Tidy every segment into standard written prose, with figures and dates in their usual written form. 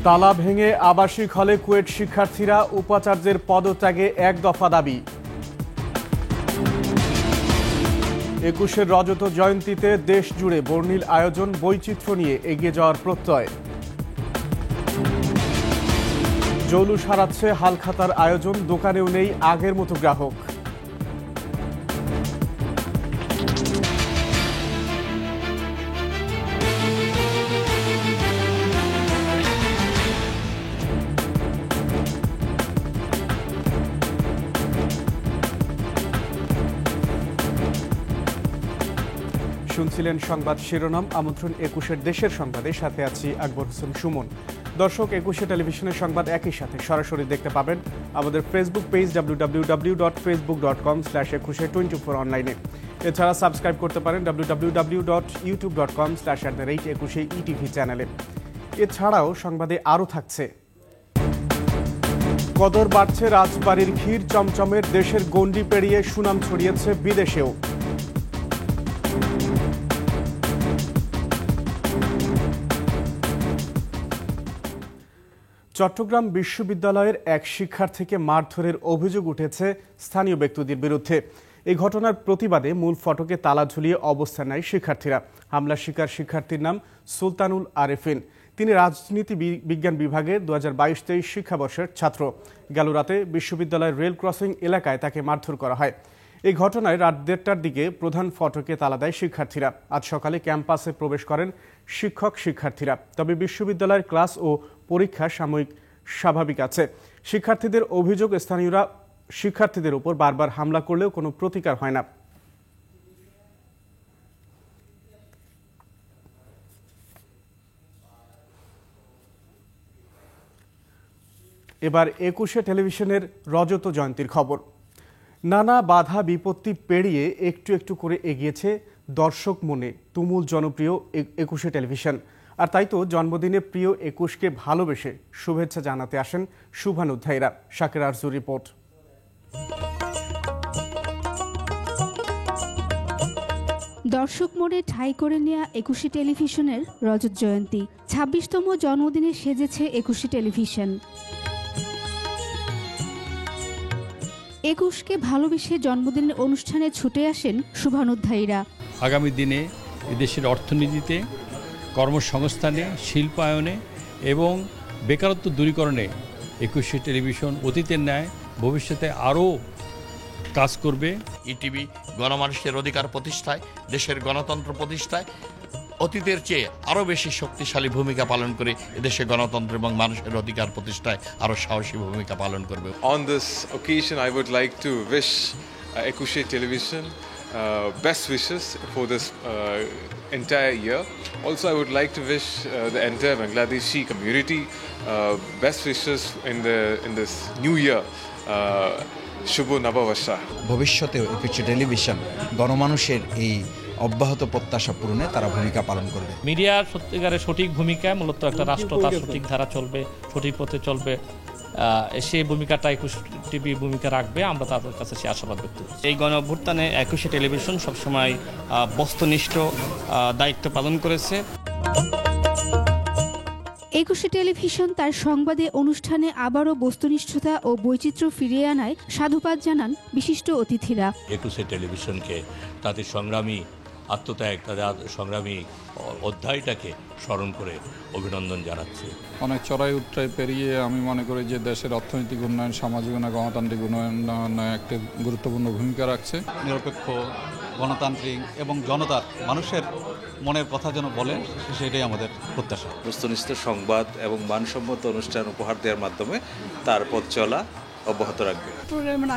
তালা ভেঙে আবাসিক হলে কুয়েট শিক্ষার্থীরা, উপাচার্যের পদত্যাগে এক দফা দাবি। ২১ রজত জয়ন্তীতে দেশ জুড়ে বর্ণিল আয়োজন, বৈচিত্র্য নিয়ে এগিয়ে যাওয়ার প্রত্যয়। জৌলুস হারাচ্ছে হালখাতার আয়োজন, দোকানেও নেই আগের মতো গ্রাহক। শুনছিলেন সংবাদ শিরোনাম। আমন্ত্রণ ২১ দেশের সংবাদে, সাথে আছি আকবর হোসেন সুমন। দর্শক, ২১ টেলিভিশনের সংবাদ একই সাথে সরাসরি দেখতে পাবেন আমাদের ফেসবুক পেজ www.facebook.com/2124 অনলাইনে। এছাড়া সাবস্ক্রাইব করতে পারেন www.youtube.com/21ETV চ্যানেলে। এছাড়াও সংবাদে আরও থাকছে: কদর বাড়ছে রাজবাড়ির ক্ষীর চমচমের, দেশের গণ্ডি পেরিয়ে সুনাম ছড়িয়েছে বিদেশেও। চট্টগ্রাম বিশ্ববিদ্যালয়ের এক শিক্ষার্থীকে মারধরের অভিযোগ উঠেছে স্থানীয় ব্যক্তিদের বিরুদ্ধে। এই ঘটনার প্রতিবাদে মূল ফটকে তালা ঝুলিয়ে অবস্থান নেয় শিক্ষার্থীরা। হামলা শিকার শিক্ষার্থীর নাম সুলতানুল আরেফিন। তিনি রাজনীতি বিজ্ঞান বিভাগের ২০২২-২৩ শিক্ষাবর্ষের ছাত্র। গেল রাতে বিশ্ববিদ্যালয়ের রেল ক্রসিং এলাকায় তাকে মারধর করা হয়। এই ঘটনায় রাত ১:৩০টার দিকে প্রধান ফটকে তালা দেয় শিক্ষার্থীরা। আজ সকালে ক্যাম্পাসে প্রবেশ করেন শিক্ষার্থীরা। তবে বিশ্ববিদ্যালয়ের ক্লাস ও পরীক্ষা সাময়িক স্বাভাবিক আছে। শিক্ষার্থীদের অভিযোগ, স্থানীয়রা শিক্ষার্থীদের উপর বারবার হামলা করলেও কোনো প্রতিকার হয় না। এবার ২১ টেলিভিশনের রজত জয়ন্তীর খবর। নানা বাধা বিপত্তি পেরিয়ে একটু একটু করে এগিয়েছে দর্শক মনে তুমুল জনপ্রিয় ২১ টেলিভিশন। আর তাই তো জন্মদিনে প্রিয় ২১কে ভালোবেসে শুভেচ্ছা জানাতে আসেন শুভানুধ্যায়ীরা। শাকের আরজুর রিপোর্ট। দর্শক মনে ঠাঁই করে নেয়া ২১ টেলিভিশনের রজত জয়ন্তী। ২৬তম জন্মদিনে সেজেছে ২১ টেলিভিশন। ২১কে ভালোবেসে জন্মদিনের অনুষ্ঠানে ছুটে আসেন শুভানুধ্যায়ীরা। আগামী দিনে দেশের অর্থনীতিতে, কর্মসংস্থানে, শিল্পায়নে এবং বেকারত্ব দূরীকরণে ২১ টেলিভিশন অতীতের ন্যায় ভবিষ্যতে আরও কাজ করবে। ইটিভি গণমানুষের অধিকার প্রতিষ্ঠায়, দেশের গণতন্ত্র প্রতিষ্ঠায় অতীতের চেয়ে আরও বেশি শক্তিশালী ভূমিকা পালন করে এদেশে গণতন্ত্র এবং মানুষের অধিকার প্রতিষ্ঠায় আরও সাহসী ভূমিকা পালন করবে। On this occasion, I would like to wish ২১ television best wishes for this entire year. Also, I would like to wish the entire Bangladeshi community best wishes in this new year. শুভ নববর্ষ। ভবিষ্যতেও ২১ television গণমানুষের এই অব্যাহত প্রত্যাশা পূরণে তারা ভূমিকা পালন করবে। মিডিয়ার সত্যিকারের সঠিক ভূমিকা, মূলত একটা রাষ্ট্র তার সঠিক ধারা চলবে, সঠিক পথে চলবে, সেই ভূমিকাটা ২১ টিভি ভূমিকা রাখবে। আমরা তাদের কাছে সে আশাবাদ ব্যক্ত করি। এই গণ অভ্যুত্থানে ২১ টেলিভিশন সবসময় বস্তুনিষ্ঠ দায়িত্ব পালন করেছে। ২১ টেলিভিশন তার সংবাদে অনুষ্ঠানে আবারও বস্তুনিষ্ঠতা ও বৈচিত্র্য ফিরিয়ে আনায় সাধুবাদ জানান বিশিষ্ট অতিথিরা। ২১ টেলিভিশনকে তাদের সংগ্রামী আত্মত্যাগ, তাদের সংগ্রামী অধ্যায়টাকে স্মরণ করে অভিনন্দন জানাচ্ছি। অনেক চড়াই উতরাই পেরিয়ে আমি মনে করি যে দেশের অর্থনৈতিক উন্নয়ন, সামাজিক উন্নয়ন, গণতান্ত্রিক উন্নয়নে একটি গুরুত্বপূর্ণ ভূমিকা রাখছে। নিরপেক্ষ, গণতান্ত্রিক এবং জনতার মানুষের মনের কথা যেন বলে, সেটাই আমাদের প্রত্যাশা। বস্তুনিষ্ঠ সংবাদ এবং মানসম্মত অনুষ্ঠান উপহার দেওয়ার মাধ্যমে তার পথ চলা অব্যাহত রাখবে। প্রোগ্রামের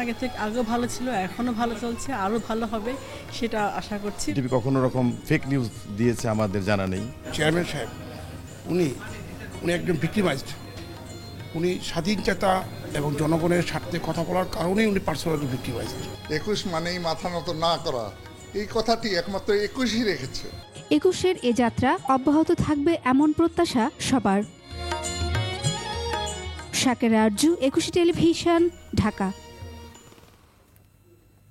আগেও ভালো ছিল, এখনো ভালো চলছে, আরও ভালো হবে সেটা আশা করছি। টিভি কখনো রকম ফেক নিউজ দিয়েছে আমাদের জানা নেই। চেয়ারম্যান সাহেব উনি একজন ভিক্টিমাইজড। উনি স্বাধীনচেতা এবং জনগণের স্বার্থে কথা বলার কারণেই উনি পার্সোনালি ভিক্টিমাইজড। ২১ মানেই মাথা নত না করা, এই কথাটি একমাত্র ২১ই রেখেছে। ২১-এর এ যাত্রা অব্যাহত থাকবে এমন প্রত্যাশা সবার। শাকের আরজু, ২১ টেলিভিশন, ঢাকা।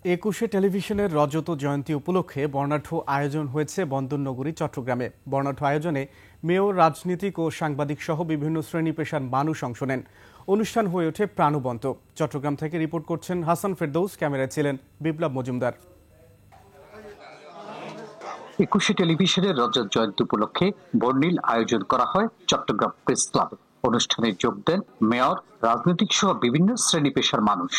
একুশে টেলিভিশনের রজত জয়ন্তী উপলক্ষে বর্ণাঢ্য আয়োজন হয়েছে বন্দরনগরী চট্টগ্রামে। বর্ণাঢ্য আয়োজনে মেয়র, রাজনীতিক ও সাংবাদিক সহ বিভিন্ন শ্রেণী পেশার মানুষ অংশ নেন। অনুষ্ঠান হয়ে ওঠে প্রাণবন্ত। চট্টগ্রাম থেকে রিপোর্ট করছেন হাসান ফেরদৌস, ক্যামেরায় ছিলেন বিপ্লব মজুমদার। একুশে টেলিভিশনের রজত জয়ন্তী উপলক্ষে বর্ণিল আয়োজন করা হয় চট্টগ্রাম প্রেস ক্লাবে। অনুষ্ঠানে যোগ দেন মেয়র, রাজনৈতিক সহ বিভিন্ন শ্রেণী পেশার মানুষ।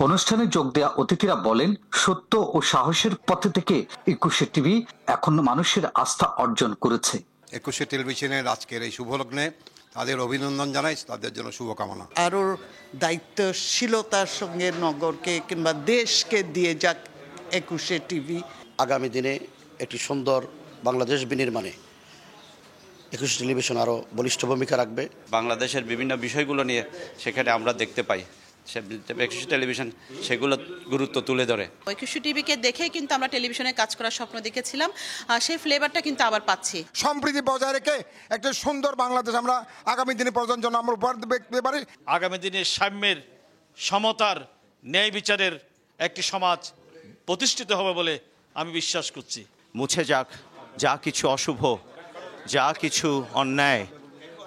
অনুষ্ঠানে যোগ দেয়া অতিথিরা বলেন, সত্য ও সাহসের পথে থেকে একুশে টিভি এখন মানুষের আস্থা অর্জন করেছে। একুশে টেলিভিশনের আজকের এই শুভলগ্নে তাদের অভিনন্দন জানাই, তাদের জন্য শুভকামনা। আরও দায়িত্বশীলতার সঙ্গে নগরকে কিংবা দেশকে দিয়ে যাক একুশে টিভি। আগামী দিনে একটি সুন্দর বাংলাদেশ বিনির্মাণে একুশে টেলিভিশন আরও বলিষ্ঠ ভূমিকা রাখবে। বাংলাদেশের বিভিন্ন বিষয়গুলো নিয়ে সেখানে আমরা দেখতে পাই, একুশে টেলিভিশন সেগুলো গুরুত্ব তুলে ধরে। একুশে টিভিকে দেখেই কিন্তু আমরা টেলিভিশনে কাজ করার স্বপ্ন দেখেছিলাম, সেই ফ্লেভারটা কিন্তু আবার পাচ্ছি। সম্প্রীতি বজায় রেখে একটা সুন্দর বাংলাদেশ আমরা আগামী দিনে প্রজন্মের জন্য আমরা উপহার দিতে পারি। আগামী দিনে সাম্যের, সমতার, ন্যায় বিচারের একটি সমাজ প্রতিষ্ঠিত হবে বলে আমি বিশ্বাস করছি। মুছে যাক যা কিছু অশুভ, যা কিছু অন্যায়,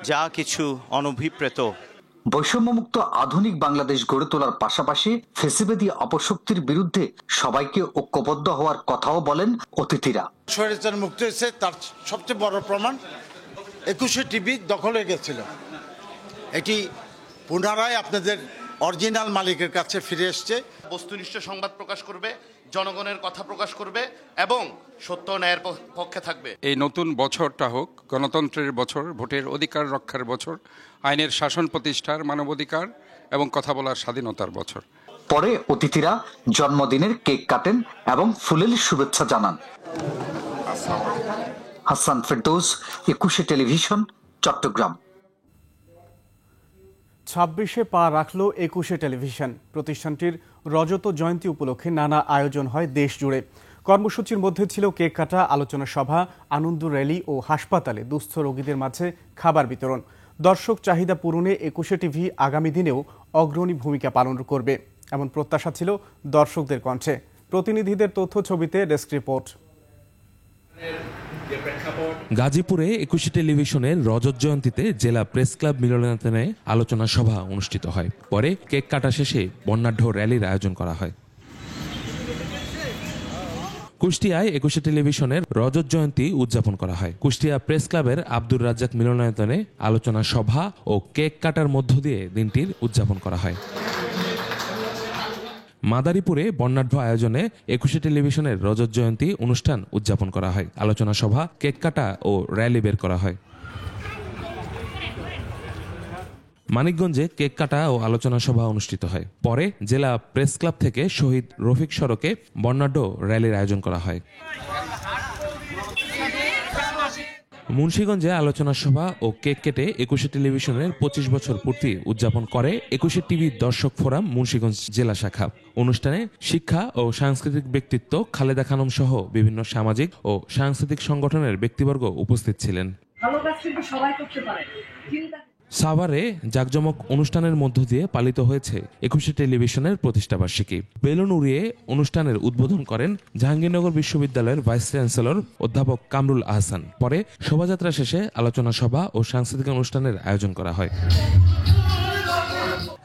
যা কিছু অনভিপ্রেত। বৈষম্যমুক্ত আধুনিক বাংলাদেশ গড়ে তোলার পাশাপাশি ফ্যাসিবাদী অপশক্তির বিরুদ্ধে সবাইকে ঐক্যবদ্ধ হওয়ার কথাও বলেন অতিথিরা। স্বৈরাচার মুক্ত হয়েছে, তার সবচেয়ে বড় প্রমাণ একুশে টিভি দখল হয়ে গেছিল। এটি পুনরায় আপনাদের অরিজিনাল মালিকের কাছে ফিরে এসছে। বস্তুনিষ্ঠ সংবাদ প্রকাশ করবে, জনগণের কথা প্রকাশ করবে এবং সত্য ন্যায়ের পক্ষে থাকবে। এই নতুন বছরটা হোক গণতন্ত্রের বছর, ভোটের অধিকার রক্ষার বছর, আইনের শাসন প্রতিষ্ঠার, মানবাধিকার এবং কথা বলার স্বাধীনতার বছর। পরে অতিথিরা জন্মদিনের কেক কাটেন এবং ফুলেল শুভেচ্ছা জানান। হাসান ফেরদৌস, একুশে টেলিভিশন, চট্টগ্রাম। 26-এ পা রাখল একুশে টেলিভিশন। প্রতিষ্ঠানটির রজত জয়ন্তী উপলক্ষে নানা আয়োজন হয় দেশ জুড়ে। কর্মসূচির মধ্যে ছিল কেক কাটা, আলোচনা সভা, আনন্দ র্যালি ও হাসপাতালে দুস্থ রোগীদের মাঝে খাবার বিতরণ। দর্শক চাহিদা পূরণে একুশে টিভি আগামী দিনেও অগ্রণী ভূমিকা পালন করবে, এমন প্রত্যাশা ছিল দর্শকদের কণ্ঠে। প্রতিনিধিদের তথ্য ছবিতে ডেস্ক রিপোর্ট। গাজীপুরে একুশে টেলিভিশনের রজত জয়ন্তীতে জেলা প্রেস ক্লাব মিলনায়তনে আলোচনা সভা অনুষ্ঠিত হয়। পরে কেক কাটা শেষে বর্ণাঢ্য র্যালির আয়োজন করা হয়। কুষ্টিয়ায় একুশে টেলিভিশনের রজত জয়ন্তী উদযাপন করা হয়। কুষ্টিয়া প্রেস ক্লাবের আব্দুর রাজ্জাক মিলনায়তনে আলোচনা সভা ও কেক কাটার মধ্য দিয়ে দিনটির উদযাপন করা হয়। মাদারীপুরে বর্ণাঢ্য আয়োজনে একুশে টেলিভিশনের রজত জয়ন্তী অনুষ্ঠান উদযাপন করা হয়। আলোচনা সভা, কেক কাটা ও র্যালি বের করা হয়। মানিকগঞ্জে কেক কাটা ও আলোচনা সভা অনুষ্ঠিত হয়। পরে জেলা প্রেস ক্লাব থেকে শহীদ রফিক সড়কে বর্ণাঢ্য র্যালির আয়োজন করা হয়। মুন্সিগঞ্জে আলোচনা সভা ও কেক কেটে একুশে টেলিভিশনের 25 বছর পূর্তি উদযাপন করে একুশে টিভি দর্শক ফোরাম মুন্সিগঞ্জ জেলা শাখা। অনুষ্ঠানে শিক্ষা ও সাংস্কৃতিক ব্যক্তিত্ব খালেদা খানম সহ বিভিন্ন সামাজিক ও সাংস্কৃতিক সংগঠনের ব্যক্তিবর্গ উপস্থিত ছিলেন। সাভারে জাঁকজমক অনুষ্ঠানের মধ্য দিয়ে পালিত হয়েছে একুশে টেলিভিশনের প্রতিষ্ঠাবার্ষিকী। বেলুন উড়িয়ে অনুষ্ঠানের উদ্বোধন করেন জাহাঙ্গীরনগর বিশ্ববিদ্যালয়ের ভাইস চ্যান্সেলর অধ্যাপক কামরুল আহসান। পরে শোভাযাত্রা শেষে আলোচনা সভা ও সাংস্কৃতিক অনুষ্ঠানের আয়োজন করা হয়।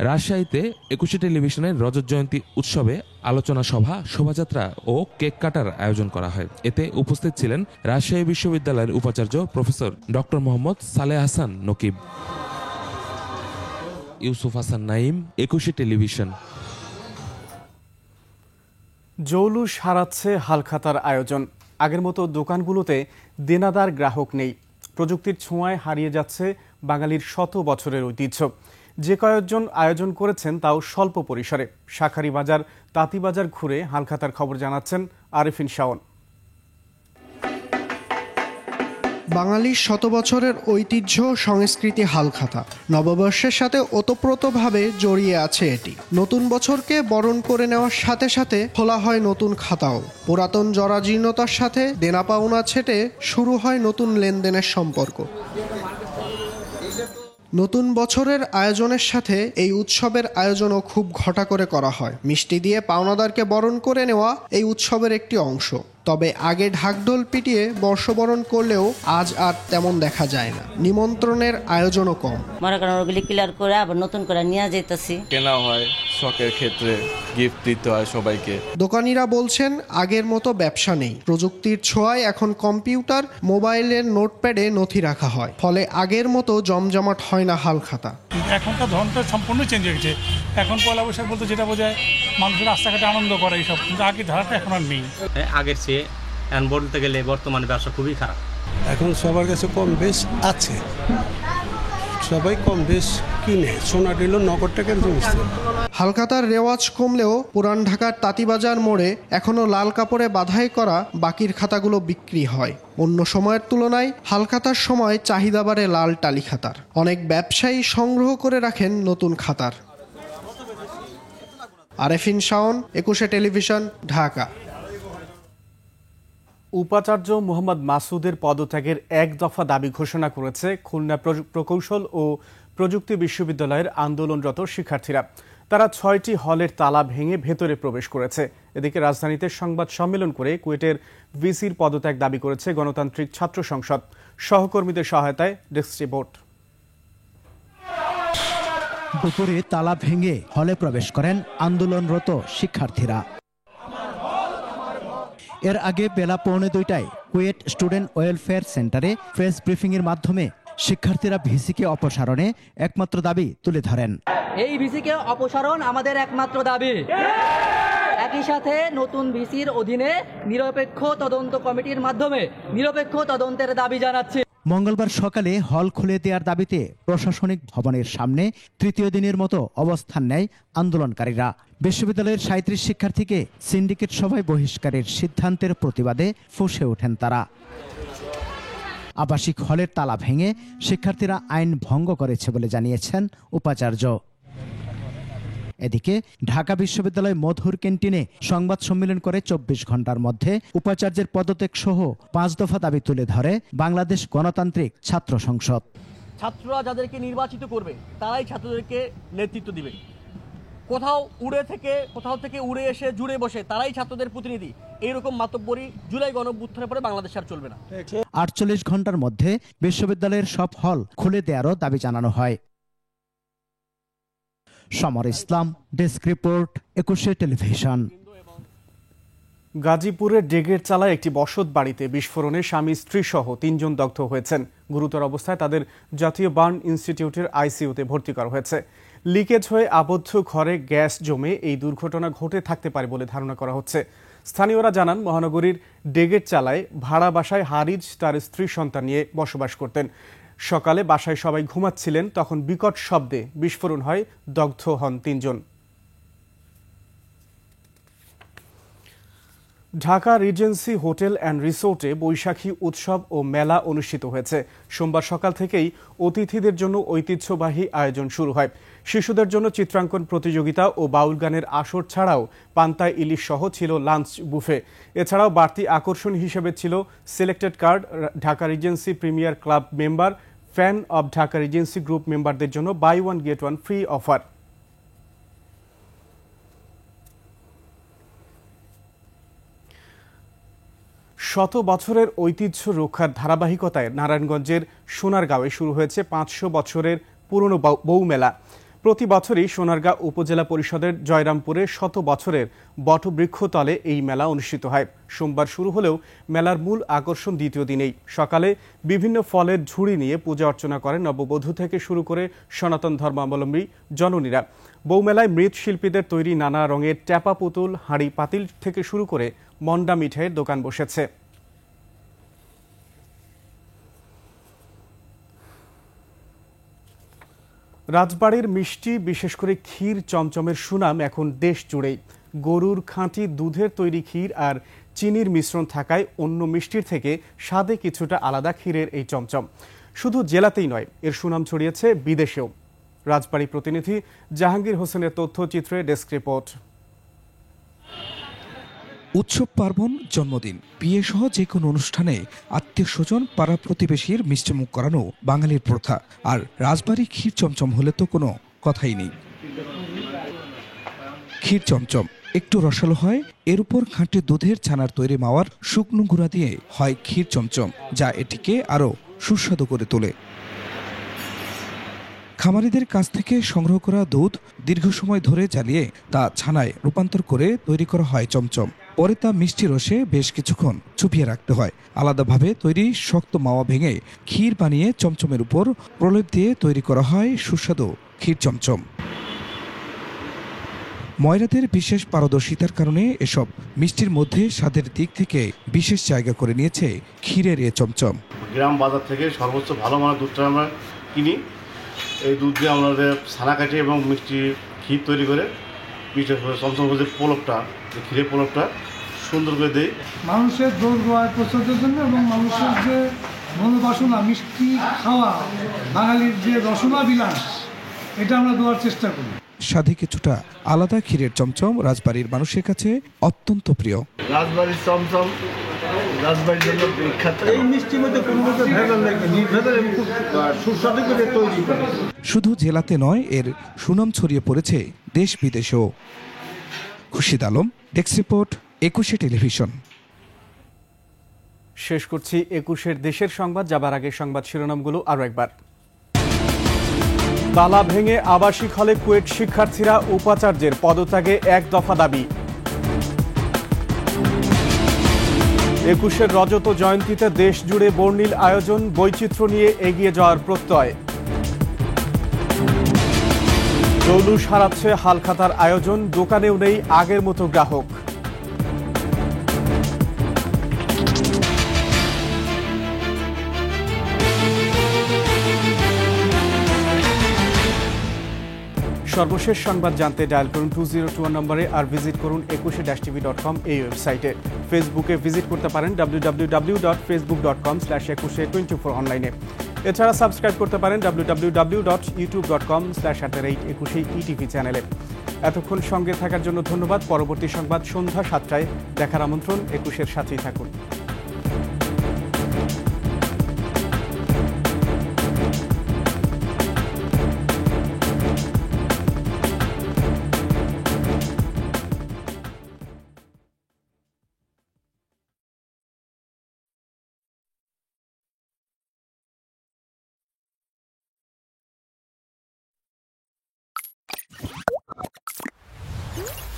রাজশাহীতে একুশে টেলিভিশনের রজত জয়ন্তী উৎসবে আলোচনা সভা, শোভাযাত্রা ও কেক কাটার আয়োজন করা হয়। এতে উপস্থিত ছিলেন রাজশাহী বিশ্ববিদ্যালয়ের উপাচার্য প্রফেসর ডক্টর মোহাম্মদ সালেহ হাসান নকিব। ইউসুফ হাসান নাইম, একুশে টেলিভিশন। জৌলুস হারাচ্ছে হালখাতার আয়োজন। আগের মতো দোকানগুলোতে দেনাদার গ্রাহক নেই। প্রযুক্তির ছোঁয়ায় হারিয়ে যাচ্ছে বাঙালির শত বছরের ঐতিহ্য। যে কয়েকজন আয়োজন করেছেন তাও স্বল্প পরিসরে। শাঁখারী বাজার, তাঁতিবাজার ঘুরে হালখাতার খবর জানাচ্ছেন আরিফিন শাওন। বাঙালির শত বছরের ঐতিহ্য, সংস্কৃতি হালখাতা নববর্ষের সাথে ওতপ্রোতভাবে জড়িয়ে আছে এটি। নতুন বছরকে বরণ করে নেওয়ার সাথে সাথে খোলা হয় নতুন খাতাও। পুরাতন জরাজীর্ণতার সাথে দেনা পাওনা ছেটে শুরু হয় নতুন লেনদেনের সম্পর্ক। নতুন বছরের আয়োজনের সাথে এই উৎসবের আয়োজনও খুব ঘটা করে করা হয়। মিষ্টি দিয়ে পাওনাদারকে বরণ করে নেওয়া এই উৎসবের একটি অংশ। তবে আগে ঢাকঢোল পিটিয়ে বর্ষবরণ করলেও আজ আর তেমন দেখা যায় না। নিমন্ত্রণের আয়োজনও কম। মনে করেন ওগুলি ক্লিয়ার করে আবার নতুন করে নিয়ে যেতেছি। কেনা হয় শখের ক্ষেত্রে, গিফট দিতে হয় সবাইকে। দোকানিরা বলছেন আগের মতো ব্যবসা নেই। প্রযুক্তির ছোঁয়ায় এখন কম্পিউটার, মোবাইলের নোটপ্যাডে নথি রাখা হয়, ফলে আগের মতো জমজমাট হয় না হালখাতা। এখনকার ধরনটা সম্পূর্ণ চেঞ্জ হয়েছে। এখন পয়লা বৈশাখ বলতে যেটা বোঝায় মানুষের রাস্তাঘাটে আনন্দ করে, এইসব, কিন্তু আগের ধারাটা এখন আর নেই। আগের চেয়ে এখন বলতে গেলে বর্তমানে ব্যবসা খুবই খারাপ। এখন সবার কাছে কম বেশ আছে, সবাই কম বেশ কিনে, সোনা দিল নগদ টাকার জিনিস। হালখাতার রেওয়াজ কমলেও পুরান ঢাকার তাঁতিবাজার মোড়ে এখনও লাল কাপড়ে বাধাই করা বাকির খাতাগুলো বিক্রি হয়। অন্য সময়ের তুলনায় হালখাতার সময় চাহিদা বাড়ে লাল টালি খাতার। অনেক ব্যবসায়ী সংগ্রহ করে রাখেন নতুন খাতার। আরেফিন শাওন, 21 টেলিভিশন, ঢাকা। উপাচার্য মোহাম্মদ মাসুদের পদত্যাগের এক দফা দাবি ঘোষণা করেছে খুলনা প্রকৌশল ও প্রযুক্তি বিশ্ববিদ্যালয়ের আন্দোলনরত শিক্ষার্থীরা। তারা 6টি হলের তালা ভেঙে ভেতরে প্রবেশ করেছে। এদিকে রাজধানীতে সংবাদ সম্মেলন করে কুয়েটের ভিসির পদত্যাগ দাবি করেছে গণতান্ত্রিক ছাত্র সংসদ। সহকর্মীদের সহায়তায় ডেস্ক রিপোর্ট। দুপুরে তালা ভেঙে হলে প্রবেশ করেন আন্দোলনরত শিক্ষার্থীরা। এর আগে বেলা 1:45টায় কুয়েট স্টুডেন্ট ওয়েলফেয়ার সেন্টারে প্রেস ব্রিফিংয়ের মাধ্যমে শিক্ষার্থীরা ভিসিকে অপসারণে একমাত্র দাবি তুলে ধরেন। এই ভিসিকে অপসারণ আমাদের একমাত্র দাবি। একই সাথে নতুন ভিসির অধীনে নিরপেক্ষ তদন্ত কমিটির মাধ্যমে নিরপেক্ষ তদন্তের দাবি জানাচ্ছি। মঙ্গলবার সকালে হল খুলে দেওয়ার দাবিতে প্রশাসনিক ভবনের সামনে তৃতীয় দিনের মতো অবস্থান নেয় আন্দোলনকারীরা। বিশ্ববিদ্যালয়ের 37 শিক্ষার্থীকে সিন্ডিকেট সভায় বহিষ্কারের সিদ্ধান্তের প্রতিবাদে ফুঁসে ওঠেন তারা। আবাসিক হলের তালা ভেঙে শিক্ষার্থীরা আইন ভঙ্গ করেছে বলে জানিয়েছেন উপাচার্য। এদিকে ঢাকা বিশ্ববিদ্যালয় মধুর ক্যান্টিনে সংবাদ সম্মেলন করে 24 ঘন্টার মধ্যে উপাচার্যের পদত্যাগ সহ 5 দফা দাবি তুলে ধরে বাংলাদেশ গণতান্ত্রিক ছাত্র সংসদ। ছাত্ররা যাদেরকে নির্বাচিত করবে তারাই ছাত্রদেরকে নেতৃত্ব দিবে। কোথাও থেকে উড়ে এসে জুড়ে বসে তারাই ছাত্রদের প্রতিনিধি, এইরকম মাতব্বরি জুলাই গণঅভ্যুত্থানের পরে বাংলাদেশ আর চলবে না। 48 ঘন্টার মধ্যে বিশ্ববিদ্যালয়ের সব হল খুলে দেওয়ারও দাবি জানানো হয়। সমর ইসলাম, ডেস্ক রিপোর্ট, 21 টেলিভিশন। গাজীপুরের ডেগের চালায় একটি বসত বাড়িতে বিস্ফোরণে স্বামী স্ত্রী সহ 3 জন দগ্ধ হয়েছেন। গুরুতর অবস্থায় তাদের জাতীয় বার্ন ইনস্টিটিউটের আইসিইউতে ভর্তি করা হয়েছে। লিকেজ হয়ে আবদ্ধ ঘরে গ্যাস জমে এই দুর্ঘটনা ঘটে থাকতে পারে বলে ধারণা করা হচ্ছে। স্থানীয়রা জানান, মহানগরীর ডেগের চালায় ভাড়া বাসায় হারিজ তার স্ত্রী সন্তান নিয়ে বসবাস করতেন। সকালে বাসায় সবাই ঘুমাচ্ছিলেন, তখন বিকট শব্দে বিস্ফোরণ হয়, দগ্ধ হন 3 জন। ঢাকা রিজেন্সি হোটেল অ্যান্ড রিসোর্টে বৈশাখী উৎসব ও মেলা অনুষ্ঠিত হয়েছে। সোমবার সকাল থেকেই অতিথিদের জন্য ঐতিহ্যবাহী আয়োজন শুরু হয়। শিশুদের জন্য চিত্রাঙ্কন প্রতিযোগিতা ও বাউল গানের আসর ছাড়াও পান্তায় ইলিশ সহ ছিল লাঞ্চ বুফে। এছাড়াও বাড়তি আকর্ষণ হিসেবে ছিল selected card, Dhaka regency premier club member, fan of Dhaka regency group মেম্বারদের জন্য buy one get one free offer. শত বছরের ঐতিহ্য রক্ষার ধারাবাহিকতায় নারায়ণগঞ্জের সোনারগাঁওয়ে শুরু হয়েছে 500 বছরের পুরনো বউমেলা। প্রতি বছরই সোনারগাঁও উপজেলা পরিষদের জয়রামপুরে 100 বছরের বটবৃক্ষতলে এই মেলা অনুষ্ঠিত হয়। সোমবার শুরু হলেও মেলার মূল আকর্ষণ দ্বিতীয় দিনেই। সকালে বিভিন্ন ফলের ঝুড়ি নিয়ে পূজা অর্চনা করেন নববধূ থেকে শুরু করে সনাতন ধর্মাবলম্বী জননীরা। বউমেলায় মৃৎশিল্পীদের তৈরি নানা রঙের ট্যাপা পুতুল, হাঁড়ি পাতিল থেকে শুরু করে মন্ডা মিঠাইয়ের দোকান বসেছে। রাজবাড়ির মিষ্টি, বিশেষ করে ক্ষীর চমচমের সুনাম এখন দেশ জুড়েই। গরুর খাঁটি দুধের তৈরি ক্ষীর আর চিনির মিশ্রণ থাকায় অন্য মিষ্টির থেকে স্বাদে কিছুটা আলাদা ক্ষীরের এই চমচম শুধু জেলাতেই নয়, এর সুনাম ছড়িয়েছে বিদেশেও। রাজবাড়ী প্রতিনিধি জাহাঙ্গীর হোসেনের তথ্যচিত্রে ডেস্ক রিপোর্ট। উৎসব পার্বণ, জন্মদিন, বিয়ে সহ যে কোনো অনুষ্ঠানে আত্মীয় স্বজন পাড়া প্রতিবেশীর মিষ্টিমুখ করানো বাঙালির প্রথা। আর রাজবাড়ি ক্ষীর চমচম হলে তো কোনো কথাই নেই। ক্ষীর চমচম একটু রসালো হয়, এর উপর খাঁটি দুধের ছানার তৈরি মাওয়ার শুকনো গুঁড়া দিয়ে হয় ক্ষীর চমচম, যা এটিকে আরও সুস্বাদু করে তোলে। খামারিদের কাছ থেকে সংগ্রহ করা দুধ দীর্ঘ সময় ধরে জ্বালিয়ে তা ছানায় রূপান্তর করে তৈরি করা হয় চমচম। পরে তা মিষ্টি রসে বেশ কিছুক্ষণ চুপিয়ে রাখতে হয়। আলাদাভাবে তৈরি শক্ত মাওয়া ভেঙে ক্ষীর বানিয়ে চমচমের উপর প্রলেপ দিয়ে তৈরি করা হয় সুস্বাদু ক্ষীর চমচম। ময়রাদের বিশেষ পারদর্শিতার কারণে এসব মিষ্টির মধ্যে স্বাদের দিক থেকে বিশেষ জায়গা করে নিয়েছে ক্ষীরের এ চমচম। গ্রাম বাজার থেকে সর্বোচ্চ ভালো মানের দুধটা আমরা কিনি। এই দুধ দিয়ে আমাদের ছানা কাটি এবং মিষ্টি ক্ষীর তৈরি করে বিশেষ করে চমচম যে পোলকটা, যে ক্ষীরের পোলকটা সুন্দর করে দেই মানুষের দৌড় প্রচারের জন্য এবং মানুষের যে মনোবাসনা মিষ্টি খাওয়া, বাঙালির যে রসনা বিলাস, এটা আমরা দেওয়ার চেষ্টা করি। স্বাদে কিছুটা আলাদা ক্ষীরের চমচম রাজবাড়ির মানুষের কাছে অত্যন্ত প্রিয়। রাজবাড়ির চমচম রাজবাড়ির জন্য বিখ্যাত। এই মিষ্টির মধ্যে কোনো মতো ভেজাল নেই, নির্ভেজাল এবং খুব সুস্বাদু করে তৈরি করে। শুধু জেলাতে নয়, এর সুনাম ছড়িয়ে পড়েছে দেশ বিদেশেও। খুরশিদ আলম, ডেস্ক রিপোর্ট, ২১শে টেলিভিশন। শেষ করছি ২১এর দেশের সংবাদ। যাবার আগে সংবাদ শিরোনামগুলো আরও একবার। তালা ভেঙে আবাসিক হলে কুয়েট শিক্ষার্থীরা, উপাচার্যের পদত্যাগে এক দফা দাবি। ২১এর রজত জয়ন্তীতে দেশ জুড়ে বর্ণিল আয়োজন, বৈচিত্র্য নিয়ে এগিয়ে যাওয়ার প্রত্যয়। জৌলুস হারাচ্ছে হালখাতার আয়োজন, দোকানেও নেই আগের মতো গ্রাহক। সর্বশেষ সংবাদ জানতে ডায়াল করুন 2021 নম্বরে, আর ভিজিট করুন 21-tv.com এই ওয়েবসাইটে। ফেসবুকে ভিজিট করতে পারেন www.facebook.com/2124 অনলাইনে। এছাড়া সাবস্ক্রাইব করতে পারেন www.youtube.com/@21etv চ্যানেলে। এতক্ষণ সঙ্গে থাকার জন্য ধন্যবাদ। পরবর্তী সংবাদ সন্ধ্যা ৭টায় দেখার আমন্ত্রণ। ২১এর সাথেই থাকুন। you